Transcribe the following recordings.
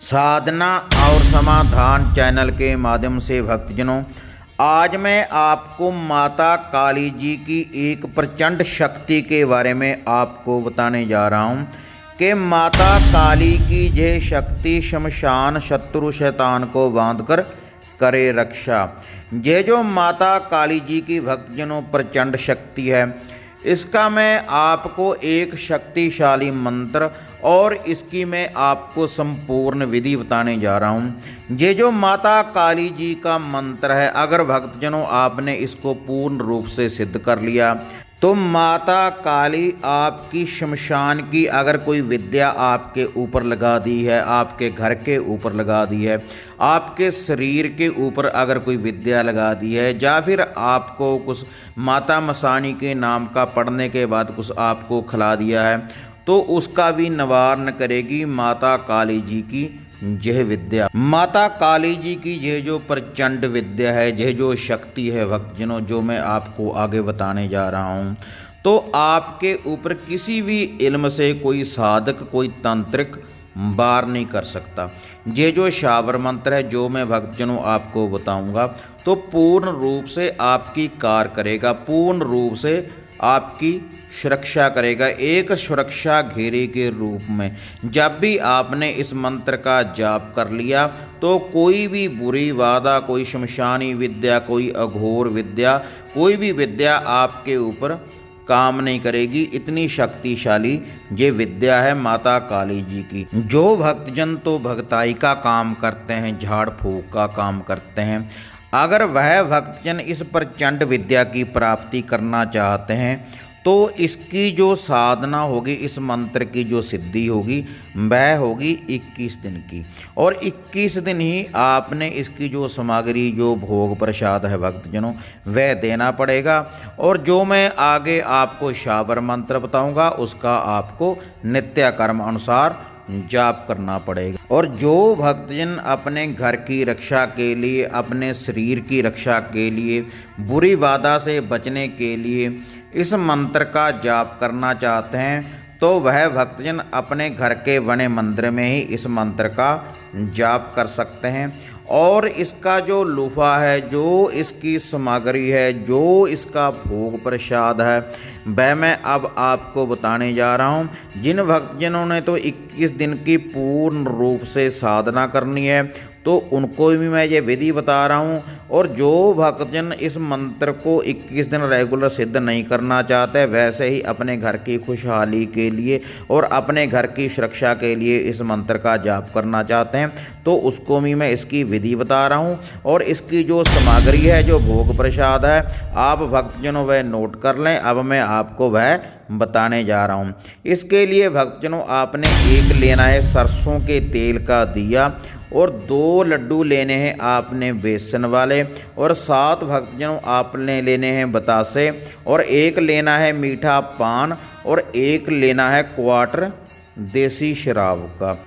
साधना और समाधान चैनल के माध्यम से भक्तजनों, आज मैं आपको माता काली जी की एक प्रचंड शक्ति के बारे में आपको बताने जा रहा हूँ कि माता काली की यह शक्ति शमशान शत्रु शैतान को बांधकर करे रक्षा। ये जो माता काली जी की भक्तजनों प्रचंड शक्ति है, इसका मैं आपको एक शक्तिशाली मंत्र और इसकी मैं आपको संपूर्ण विधि बताने जा रहा हूँ। ये जो माता काली जी का मंत्र है, अगर भक्तजनों आपने इसको पूर्ण रूप से सिद्ध कर लिया तो माता काली आपकी शमशान की अगर कोई विद्या आपके ऊपर लगा दी है, आपके घर के ऊपर लगा दी है, आपके शरीर के ऊपर अगर कोई विद्या लगा दी है, या फिर आपको कुछ माता मसानी के नाम का पढ़ने के बाद कुछ आपको खिला दिया है, तो उसका भी निवारण करेगी माता काली जी की यह विद्या। माता काली जी की यह जो प्रचंड विद्या है, यह जो शक्ति है भक्तजनों, जो मैं आपको आगे बताने जा रहा हूँ, तो आपके ऊपर किसी भी इल्म से कोई साधक, कोई तांत्रिक वार नहीं कर सकता। ये जो शावर मंत्र है, जो मैं भक्तजनों आपको बताऊंगा, तो पूर्ण रूप से आपकी कार करेगा, पूर्ण रूप से आपकी सुरक्षा करेगा, एक सुरक्षा घेरे के रूप में। जब भी आपने इस मंत्र का जाप कर लिया तो कोई भी बुरी वादा, कोई शमशानी विद्या, कोई अघोर विद्या, कोई भी विद्या आपके ऊपर काम नहीं करेगी। इतनी शक्तिशाली ये विद्या है माता काली जी की। जो भक्तजन तो भक्ताई का काम करते हैं, झाड़ फूक का काम करते हैं, अगर वह भक्तजन इस प्रचंड विद्या की प्राप्ति करना चाहते हैं तो इसकी जो साधना होगी, इस मंत्र की जो सिद्धि होगी, वह होगी 21 दिन की। और 21 दिन ही आपने इसकी जो सामग्री, जो भोग प्रसाद है भक्तजनों, वह देना पड़ेगा। और जो मैं आगे आपको शावर मंत्र बताऊंगा, उसका आपको नित्य कर्म अनुसार जाप करना पड़ेगा। और जो भक्तजन अपने घर की रक्षा के लिए, अपने शरीर की रक्षा के लिए, बुरी बाधा से बचने के लिए इस मंत्र का जाप करना चाहते हैं, तो वह भक्तजन अपने घर के बने मंदिर में ही इस मंत्र का जाप कर सकते हैं। और इसका जो लूफा है, जो इसकी सामग्री है, जो इसका भोग प्रसाद है, वह मैं अब आपको बताने जा रहा हूँ। जिन भक्तजनों ने तो 21 दिन की पूर्ण रूप से साधना करनी है, तो उनको भी मैं ये विधि बता रहा हूँ। और जो भक्तजन इस मंत्र को 21 दिन रेगुलर सिद्ध नहीं करना चाहते, वैसे ही अपने घर की खुशहाली के लिए और अपने घर की सुरक्षा के लिए इस मंत्र का जाप करना चाहते हैं, तो उसको भी मैं इसकी विधि बता रहा हूँ। और इसकी जो सामग्री है, जो भोग प्रसाद है, आप भक्तजनों वह नोट कर लें। अब मैं आपको वह बताने जा रहा हूँ। इसके लिए भक्तजनों आपने एक लेना है सरसों के तेल का दिया, और 2 लड्डू लेने हैं आपने बेसन वाले, और 7 भक्तजनों आपने लेने हैं बतासे, और 1 लेना है मीठा पान, और 1 लेना है क्वार्टर देसी शराब का।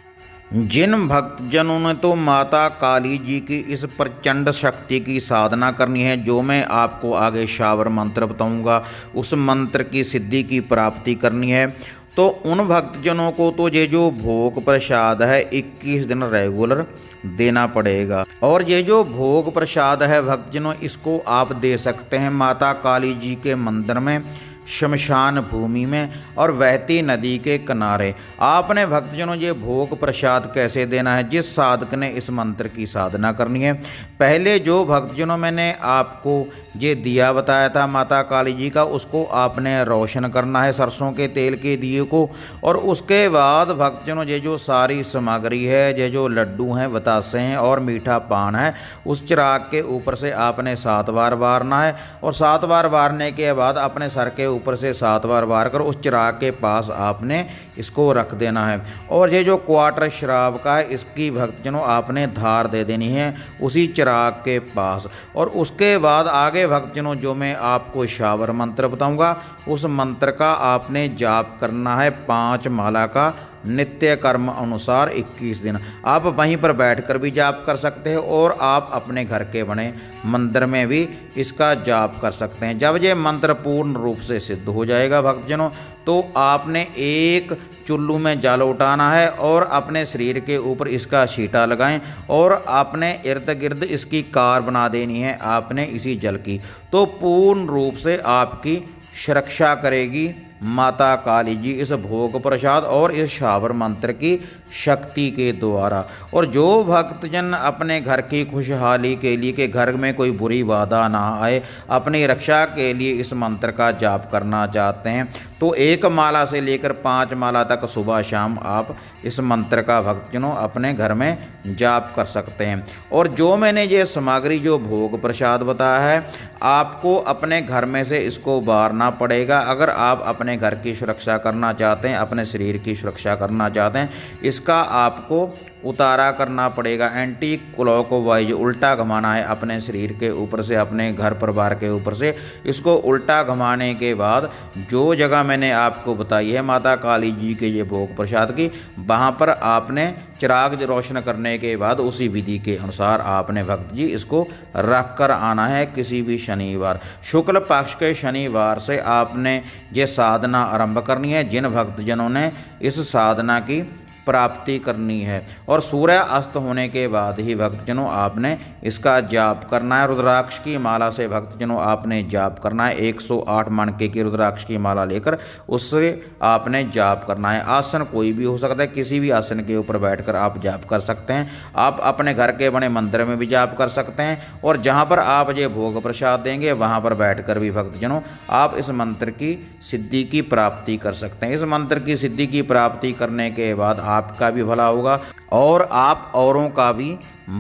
जिन भक्तजनों ने तो माता काली जी की इस प्रचंड शक्ति की साधना करनी है, जो मैं आपको आगे शावर मंत्र बताऊंगा, उस मंत्र की सिद्धि की प्राप्ति करनी है, तो उन भक्तजनों को तो ये जो भोग प्रसाद है 21 दिन रेगुलर देना पड़ेगा। और ये जो भोग प्रसाद है भक्तजनों, इसको आप दे सकते हैं माता काली जी के मंदिर में, शमशान भूमि में, और बहती नदी के किनारे। आपने भक्तजनों ये भोग प्रसाद कैसे देना है, जिस साधक ने इस मंत्र की साधना करनी है, पहले जो भक्तजनों मैंने आपको ये दिया बताया था माता काली जी का, उसको आपने रोशन करना है सरसों के तेल के दिए को। और उसके बाद भक्तजनों ये जो सारी सामग्री है, ये जो लड्डू हैं, बतासे हैं और मीठा पान है, उस चिराग के ऊपर से आपने 7 बार वारना है। और 7 बार वारने के बाद अपने सर के ऊपर से 7 बार वार कर उस चिराग के पास आपने इसको रख देना है। और ये जो क्वार्टर शराब का है, इसकी भक्तजनों आपने धार दे देनी है उसी चिराग के पास। और उसके बाद आगे भक्तजनों जो मैं आपको शावर मंत्र बताऊंगा, उस मंत्र का आपने जाप करना है 5 माला का नित्य कर्म अनुसार 21 दिन। आप वहीं पर बैठकर भी जाप कर सकते हैं और आप अपने घर के बने मंदिर में भी इसका जाप कर सकते हैं। जब ये मंत्र पूर्ण रूप से सिद्ध हो जाएगा भक्तजनों, तो आपने एक चुल्लू में जल उठाना है और अपने शरीर के ऊपर इसका छींटा लगाएं और अपने इर्द गिर्द इसकी कार बना देनी है आपने इसी जल की। तो पूर्ण रूप से आपकी सुरक्षा करेगी माता काली जी इस भोग प्रसाद और इस शावर मंत्र की शक्ति के द्वारा। और जो भक्तजन अपने घर की खुशहाली के लिए कि घर में कोई बुरी बाधा ना आए, अपनी रक्षा के लिए इस मंत्र का जाप करना चाहते हैं, तो 1 माला से लेकर 5 माला तक सुबह शाम आप इस मंत्र का भक्तजनों अपने घर में जाप कर सकते हैं। और जो मैंने ये सामग्री जो भोग प्रसाद बताया है, आपको अपने घर में से इसको बाहरना पड़ेगा। अगर आप अपने घर की सुरक्षा करना चाहते हैं, अपने शरीर की सुरक्षा करना चाहते हैं, इसका आपको उतारा करना पड़ेगा। एंटी क्लॉकवाइज उल्टा घुमाना है अपने शरीर के ऊपर से, अपने घर परिवार के ऊपर से। इसको उल्टा घुमाने के बाद जो जगह मैंने आपको बताई है माता काली जी के ये भोग प्रसाद की, वहाँ पर आपने चिराग रोशन करने के बाद उसी विधि के अनुसार आपने भक्त जी इसको रख कर आना है। किसी भी शनिवार, शुक्ल पक्ष के शनिवार से आपने ये साधना आरंभ करनी है। जिन भक्तजनों ने इस साधना की प्राप्ति करनी है और सूर्य अस्त होने के बाद ही भक्तजनों आपने इसका जाप करना है। रुद्राक्ष की माला से भक्तजनों आपने जाप करना है। 108 मणके की रुद्राक्ष की माला लेकर उससे आपने जाप करना है। आसन कोई भी हो सकता है, किसी भी आसन के ऊपर बैठकर आप जाप कर सकते हैं। आप अपने घर के बने मंदिर में भी जाप कर सकते हैं और जहाँ पर आप ये भोग प्रसाद देंगे वहाँ पर बैठकर भी भक्तजनों आप इस मंत्र की सिद्धि की प्राप्ति कर सकते हैं। इस मंत्र की सिद्धि की प्राप्ति करने के बाद आपका भी भला होगा और आप औरों का भी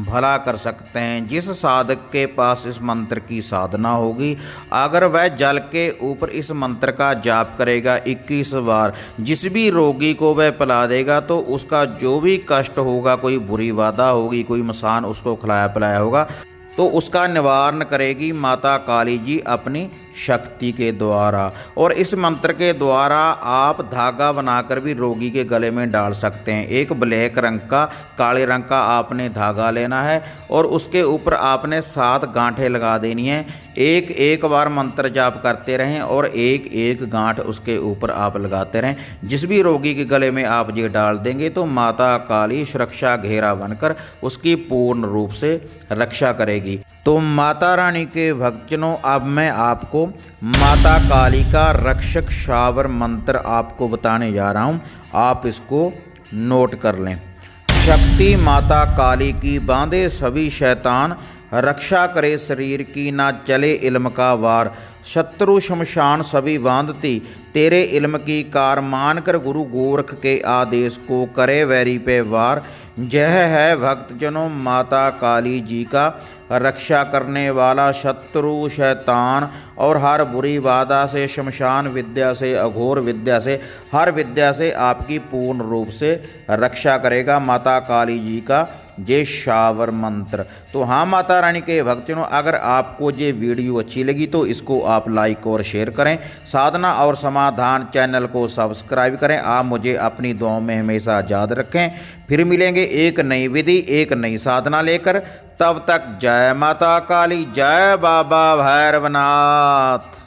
भला कर सकते हैं। जिस साधक के पास इस मंत्र की साधना होगी, अगर वह जल के ऊपर इस मंत्र का जाप करेगा 21 बार, जिस भी रोगी को वह पिला देगा, तो उसका जो भी कष्ट होगा, कोई बुरी बाधा होगी, कोई मसान उसको खिलाया पिलाया होगा, तो उसका निवारण करेगी माता काली जी अपनी शक्ति के द्वारा। और इस मंत्र के द्वारा आप धागा बनाकर भी रोगी के गले में डाल सकते हैं। एक ब्लैक रंग का, काले रंग का आपने धागा लेना है और उसके ऊपर आपने 7 गांठें लगा देनी है। एक बार मंत्र जाप करते रहें और एक गांठ उसके ऊपर आप लगाते रहें। जिस भी रोगी के गले में आप ये डाल देंगे तो माता काली सुरक्षा घेरा बनकर उसकी पूर्ण रूप से रक्षा करेगी। तो माता रानी के भक्तजनों, अब मैं आपको माता काली का रक्षक शावर मंत्र आपको बताने जा रहा हूं, आप इसको नोट कर लें। शक्ति माता काली की, बांधे सभी शैतान, रक्षा करे शरीर की, ना चले इल्म का वार, शत्रु शमशान सभी बांधती, तेरे इल्म की कार, मानकर गुरु गोरख के आदेश को करे वैरी पे वार। यह है भक्तजनों माता काली जी का रक्षा करने वाला शत्रु शैतान और हर बुरी बाधा से, शमशान विद्या से, अघोर विद्या से, हर विद्या से आपकी पूर्ण रूप से रक्षा करेगा माता काली जी का ये शावर मंत्र। तो हाँ माता रानी के भक्तजनों, अगर आपको ये वीडियो अच्छी लगी तो इसको आप लाइक और शेयर करें। साधना और समाधान चैनल को सब्सक्राइब करें। आप मुझे अपनी दुआओं में हमेशा याद रखें। फिर मिलेंगे एक नई विधि, एक नई साधना लेकर। तब तक जय माता काली, जय बाबा भैरवनाथ।